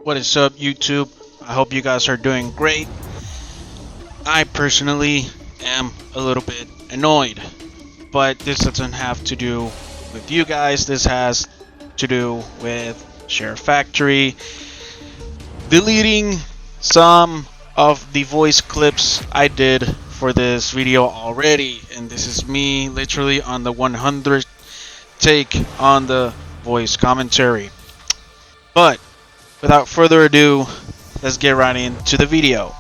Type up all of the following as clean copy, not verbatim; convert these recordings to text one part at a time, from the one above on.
What is up, YouTube? I hope you guys are doing great. I personally am a little bit annoyed, but this doesn't have to do with you guys. This has to do with Share Factory deleting some of the voice clips I did for this video already, and this is me literally on the 100th take on the voice commentary. But without further ado, let's get right into the video.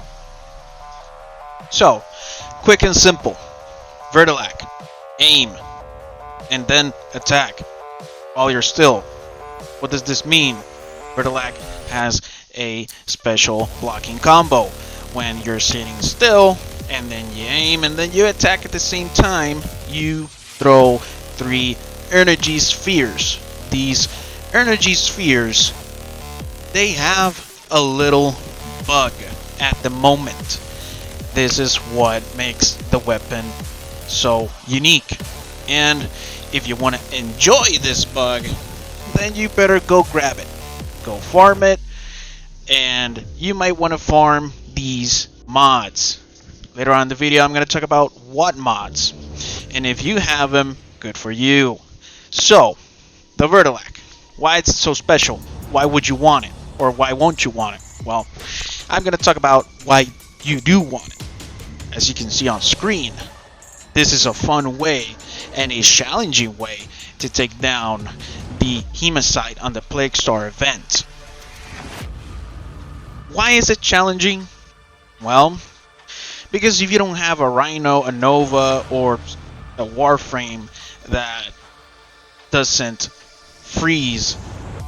So, quick and simple. VERDILAC, aim, and then attack while you're still. What does this mean? VERDILAC has a special blocking combo. When you're sitting still, and then you aim, and then you attack at the same time, you throw 3 energy spheres. These energy spheres, they have a little bug at the moment. This is what makes the weapon so unique. And if you want to enjoy this bug, then you better go grab it. Go farm it. And you might want to farm these mods. Later on in the video, I'm going to talk about what mods. And if you have them, good for you. So, the VERDILAC. Why it's so special? Why would you want it? Or why won't you want it? Well, I'm going to talk about why you do want it. As you can see on screen, this is a fun way and a challenging way to take down the Hematite on the Plague Star event. Why is it challenging? Well, because if you don't have a Rhino, a Nova, or a Warframe that doesn't freeze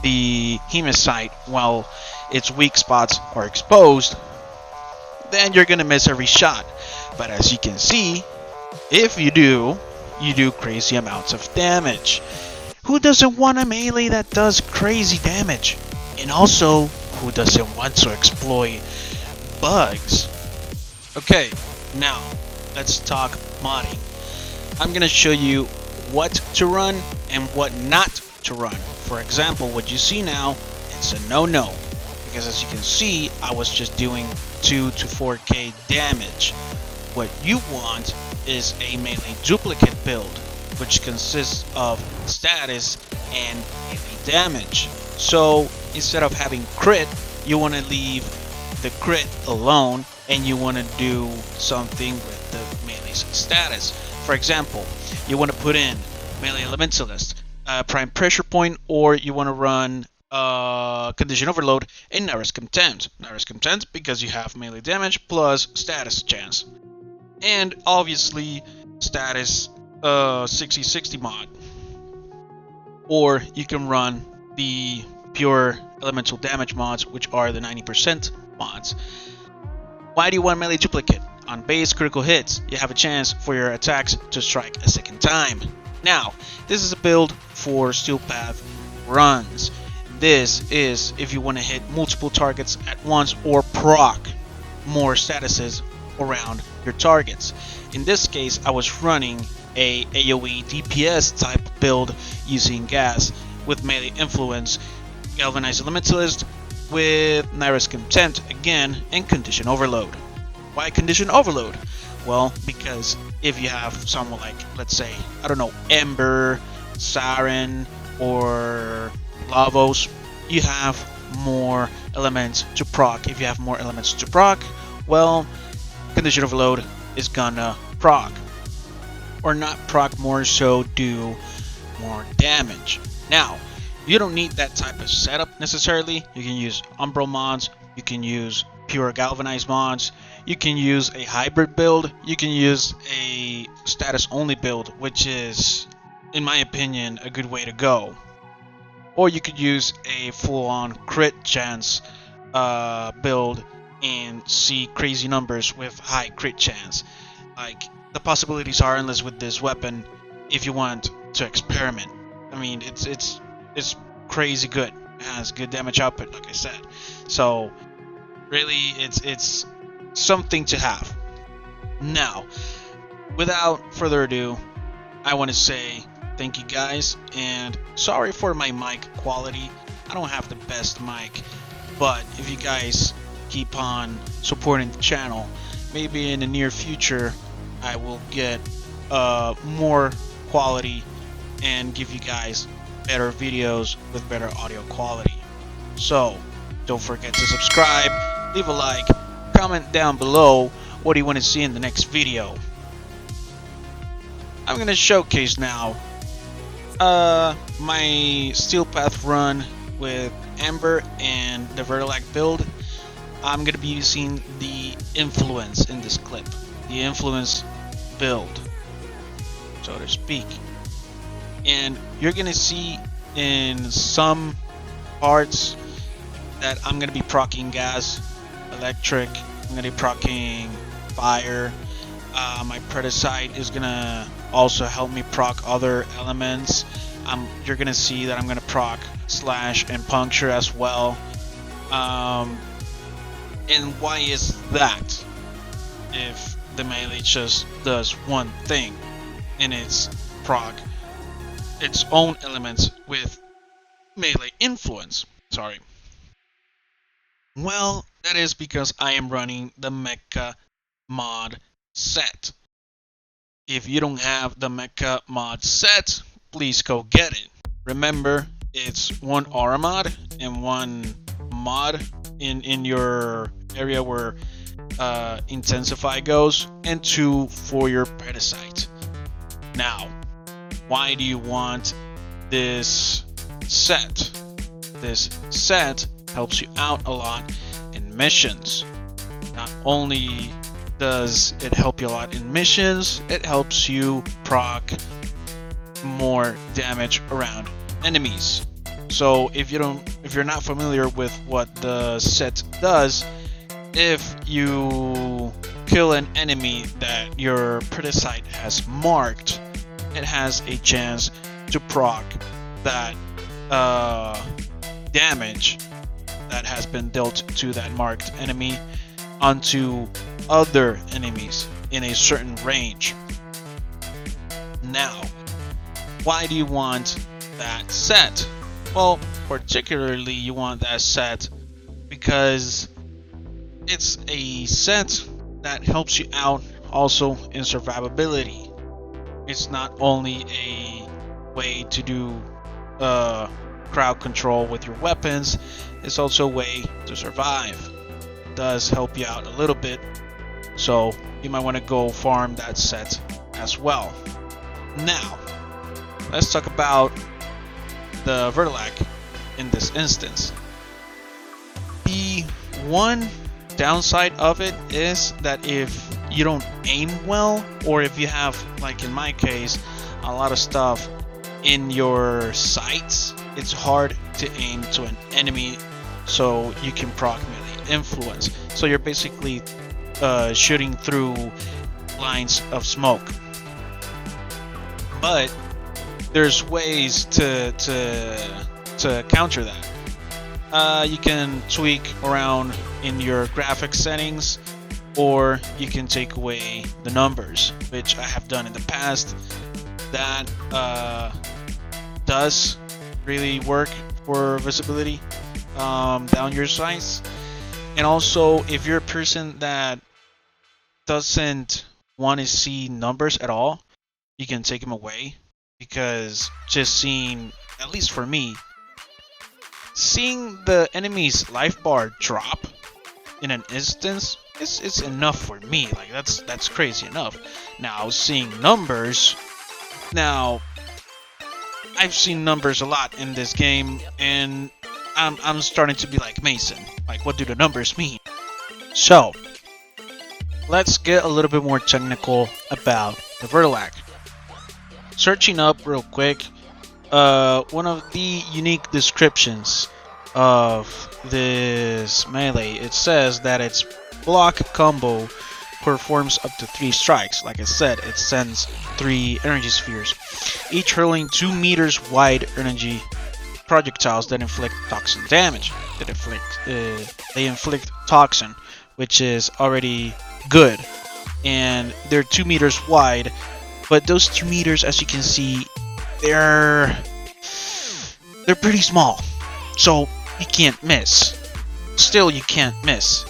the Hematite while its weak spots are exposed, then you're gonna miss every shot. But as you can see, if you do crazy amounts of damage. Who doesn't want a melee that does crazy damage? And also, who doesn't want to exploit bugs? Okay, now let's talk modding. I'm gonna show you what to run and what not to run. For example, what you see now, it's a no-no, because as you can see, I was just doing 2 to 4k damage. What you want is a melee duplicate build, which consists of status and melee damage. So instead of having crit, you want to leave the crit alone, and you want to do something with the melee status. For example, you want to put in melee elementalist, prime pressure point, or you want to run condition overload in Naris Contempt. Naris Contempt because you have melee damage plus status chance, and obviously status 60/60 mod. Or you can run the pure elemental damage mods, which are the 90% mods. Why do you want melee duplicate? On base critical hits, you have a chance for your attacks to strike a second time. Now, this is a build for Steel Path runs. This is if you want to hit multiple targets at once or proc more statuses around your targets. In this case, I was running a AoE DPS type build using gas with melee influence, galvanized elementalist with Naris Contempt again, and condition overload. Why condition overload? Well, because if you have someone like, let's say, I don't know, Ember, Siren, or Lavos, you have more elements to proc. If you have more elements to proc, well, condition overload is gonna proc, or not proc, more so do more damage. Now, you don't need that type of setup necessarily. You can use Umbral mods, you can use pure galvanized mods, you can use a hybrid build, you can use a status only build, which is, in my opinion, a good way to go. Or you could use a full-on crit chance build and see crazy numbers with high crit chance. Like, the possibilities are endless with this weapon if you want to experiment. I mean, it's crazy good. It has good damage output, like I said. So really, it's something to have. Now, without further ado, I want to say thank you guys, and sorry for my mic quality. I don't have the best mic But if you guys keep on supporting the channel, maybe in the near future I will get more quality and give you guys better videos with better audio quality. So don't forget to subscribe, leave a like, comment down below what do you want to see in the next video. I'm going to showcase now my Steel Path run with Ember and the VERDILAC build. I'm going to be using the influence in this clip, the influence build, so to speak. And you're going to see in some parts that I'm going to be proccing gas, electric, I'm going to be proccing fire. My Predicite is going to also help me proc other elements. You're going to see that I'm going to proc slash and puncture as well. And why is that? If the melee just does one thing and it's proc its own elements with melee influence. Sorry. Well, that is because I am running the Mecha mod set. If you don't have the Mecha mod set, please go get it. Remember, it's one aura mod and one mod in your area where Intensify goes, and 2 for your Predicite. Now, why do you want this set? This set helps you out a lot in missions. Not only does it help you a lot in missions, it helps you proc more damage around enemies. So if you're not familiar with what the set does, if you kill an enemy that your Predicite has marked, it has a chance to proc that damage that has been dealt to that marked enemy onto other enemies in a certain range. Now, why do you want that set? Well, particularly you want that set because it's a set that helps you out also in survivability. It's not only a way to do crowd control with your weapons, it's also a way to survive. It does help you out a little bit, so you might want to go farm that set as well. Now, let's talk about the VERDILAC in this instance. The one downside of it is that if you don't aim well, or if you have, like in my case, a lot of stuff in your sights, it's hard to aim to an enemy so you can proc melee influence. So you're basically shooting through lines of smoke. But there's ways to counter that. You can tweak around in your graphics settings, or you can take away the numbers, which I have done in the past. That does really work for visibility down your sights. And also, if you're a person that doesn't want to see numbers at all, you can take them away, because just seeing, at least for me, seeing the enemy's life bar drop in an instance is enough for me. Like that's crazy enough. Now seeing numbers, now I've seen numbers a lot in this game, and I'm starting to be like, Mason, like, what do the numbers mean? So let's get a little bit more technical about the VERDILAC. Searching up real quick, one of the unique descriptions of this melee, it says that its block combo performs up to 3 strikes. Like I said, it sends 3 energy spheres, each hurling 2 meters wide energy projectiles that inflict toxin damage. They inflict toxin, which is already good, and they're 2 meters wide. But those 2 meters, as you can see, they're pretty small, so you can't miss. still you can't miss.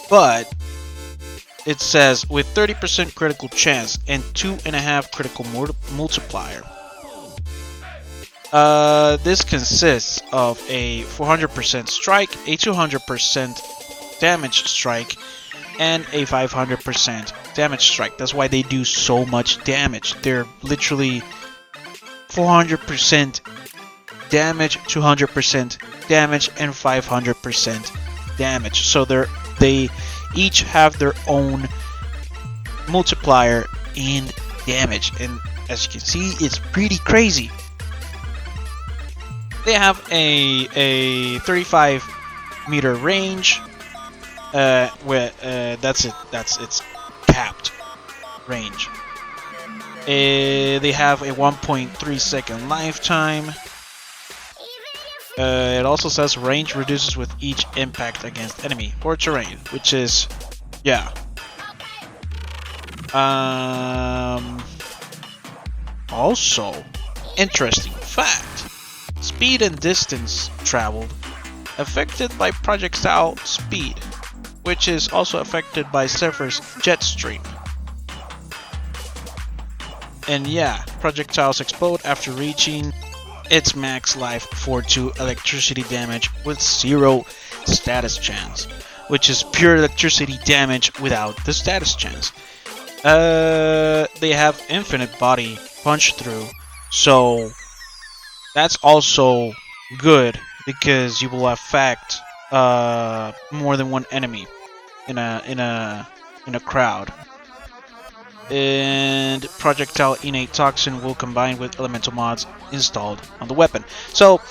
But it says with 30% critical chance and 2.5 critical multiplier. This consists of a 400% strike, a 200% damage strike, and a 500% damage strike. That's why they do so much damage. They're literally 400% damage, 200% damage, and 500% damage. So they each have their own multiplier in damage, and as you can see, it's pretty crazy. They have a 35-meter range. That's it. That's its capped range. They have a 1.3-second lifetime. It also says range reduces with each impact against enemy or terrain, which is, yeah. Also, interesting fact. Speed and distance traveled affected by projectile speed, which is also affected by Zephyrs jet stream. And yeah, projectiles explode after reaching its max life for 2 electricity damage with 0 status chance, which is pure electricity damage without the status chance. They have infinite body punch through, so that's also good because you will affect more than one enemy in a crowd. And projectile innate toxin will combine with elemental mods installed on the weapon. So,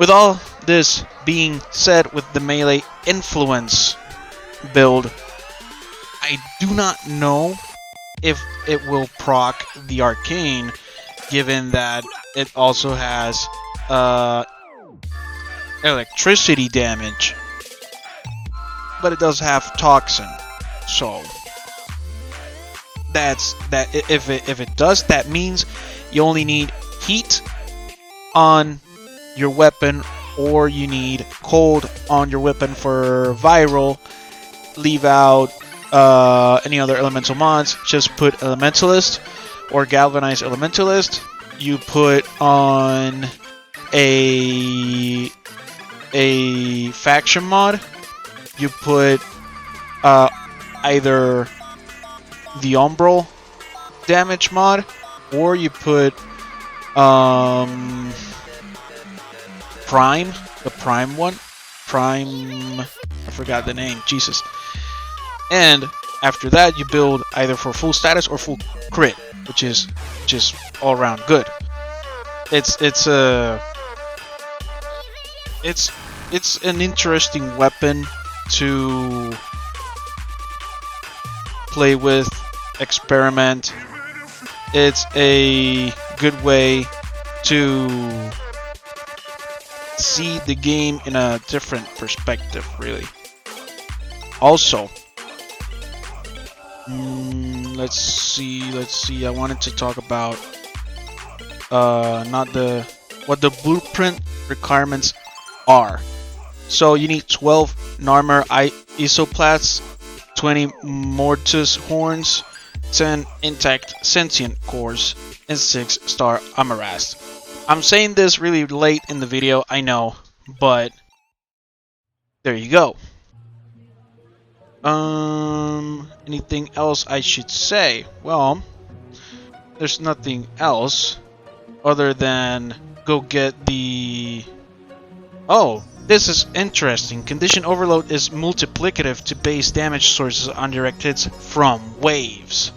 with all this being said, with the melee influence build, I do not know if it will proc the arcane, given that it also has electricity damage, but it does have toxin. So that's that. If it does, that means you only need heat on your weapon, or you need cold on your weapon for viral. Leave out any other elemental mods. Just put Elementalist or Galvanized Elementalist. You put on a faction mod. You put either the Umbral damage mod, or you put Prime, the Prime one. Prime, I forgot the name, Jesus. And after that, you build either for full status or full crit, which is just all around good. It's an interesting weapon to play with, experiment. It's a good way to see the game in a different perspective, really. Also, let's see. I wanted to talk about what the blueprint requirements are. So you need 12 Narmer isoplats, 20 Mortis horns, 10 intact sentient cores, and 6 star Amarast. I'm saying this really late in the video, I know, but there you go. Anything else I should say? Well, there's nothing else other than go get the... Oh, this is interesting. Condition overload is multiplicative to base damage sources on direct hits from waves.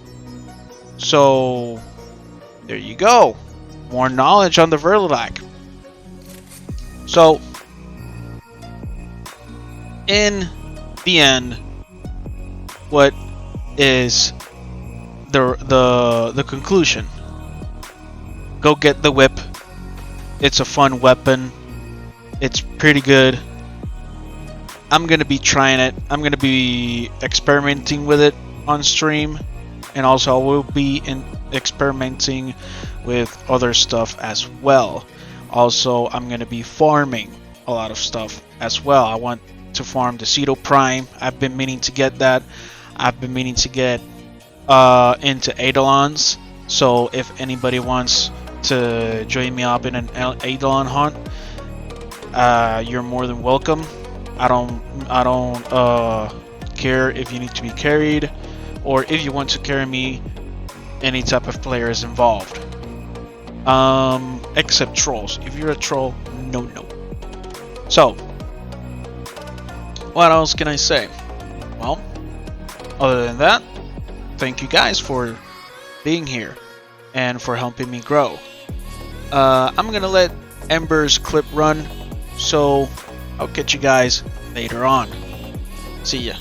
So, there you go. More knowledge on the VERDILAC. So, in the end, what is the conclusion? Go get the whip. It's a fun weapon. It's pretty good. I'm gonna be trying it. I'm gonna be experimenting with it on stream, and also I will be experimenting with other stuff as well. Also, I'm gonna be farming a lot of stuff as well. I want to farm the Ceto Prime. I've been meaning to get that. I've been meaning to get into Eidolons. So if anybody wants to join me up in an Eidolon hunt, you're more than welcome. I don't care if you need to be carried or if you want to carry me. Any type of player is involved. Except trolls. If you're a troll, no. So, what else can I say? Well, other than that, thank you guys for being here and for helping me grow. I'm gonna let Ember's clip run, so I'll catch you guys later on. See ya.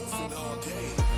Goofing all day.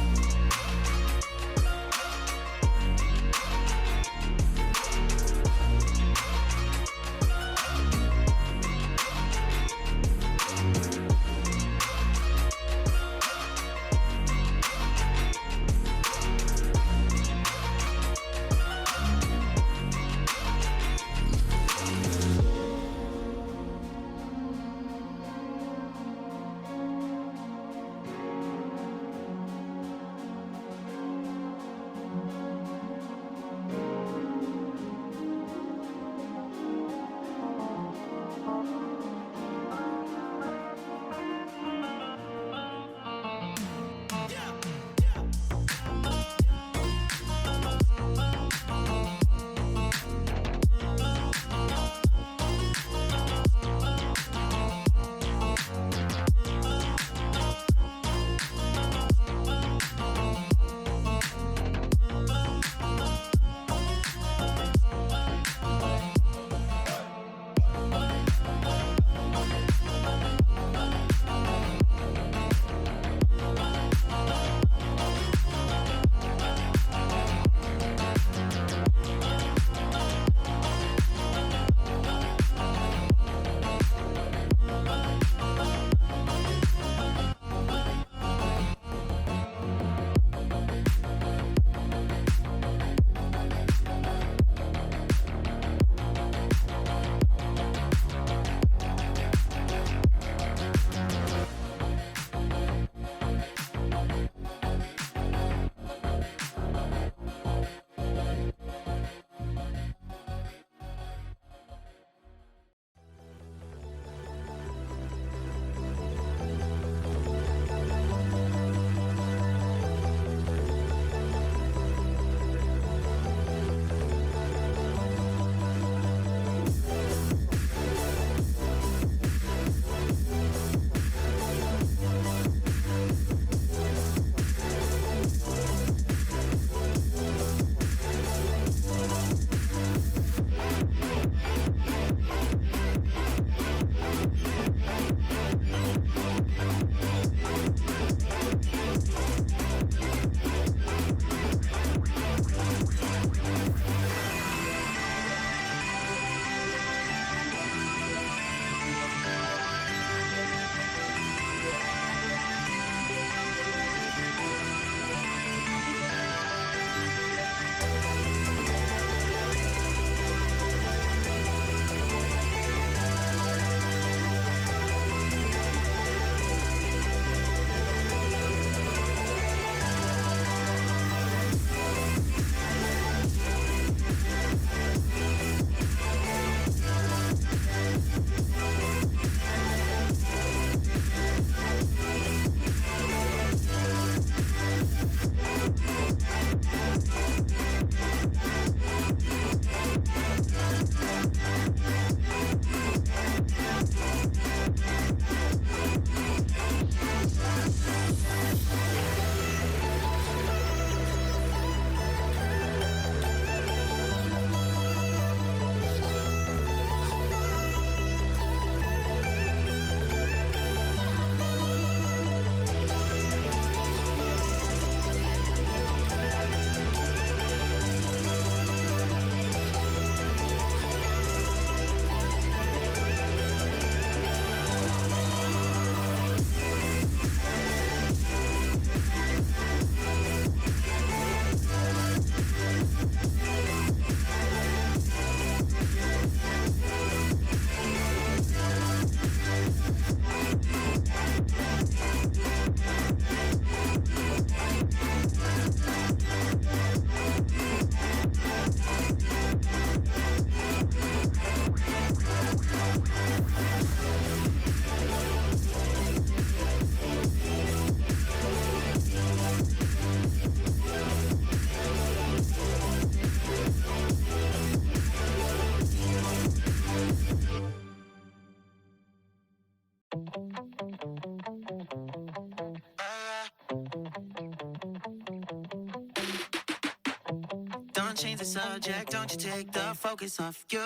Don't change the subject, don't you take the focus off you.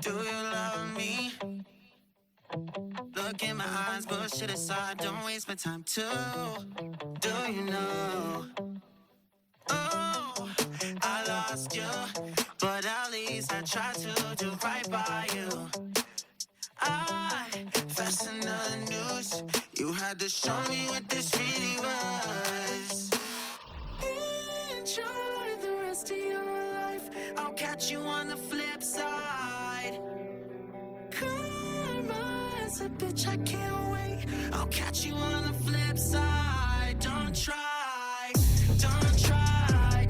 Do you love me? Look look in my eyes, bullshit aside, don't waste my time too. Do you know? Oh, I lost you, but at least I tried to do right by you. I fastened the news. You had to show me what this really was. Enjoy the rest of your life. I'll catch you on the flip side. Karma's a bitch, I can't wait. I'll catch you on the flip side. Don't try,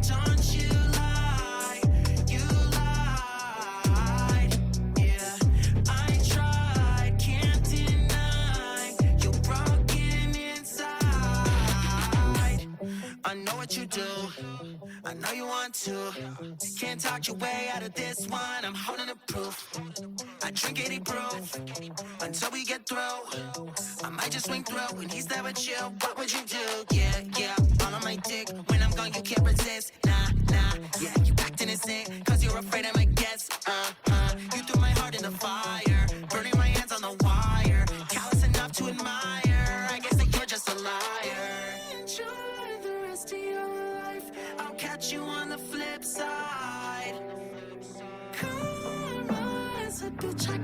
don't you lie. You lied, yeah. I tried, can't deny. You're broken inside. I know what you do, I know you want to. Can't talk your way out of this one, I'm holding the proof. I drink 80 proof until we get through. I might just swing through when he's there with you. What would you do? Yeah, yeah, all on my dick. When I'm gone, you can't resist. Nah, yeah, you acting innocent, cause you're afraid I might guess. You threw my heart in the fire, burning my hands on the wire. Callous enough to admire, I guess that you're just a liar. Enjoy the rest of your life, I'll catch you on the flip side. Karma's a bitch, I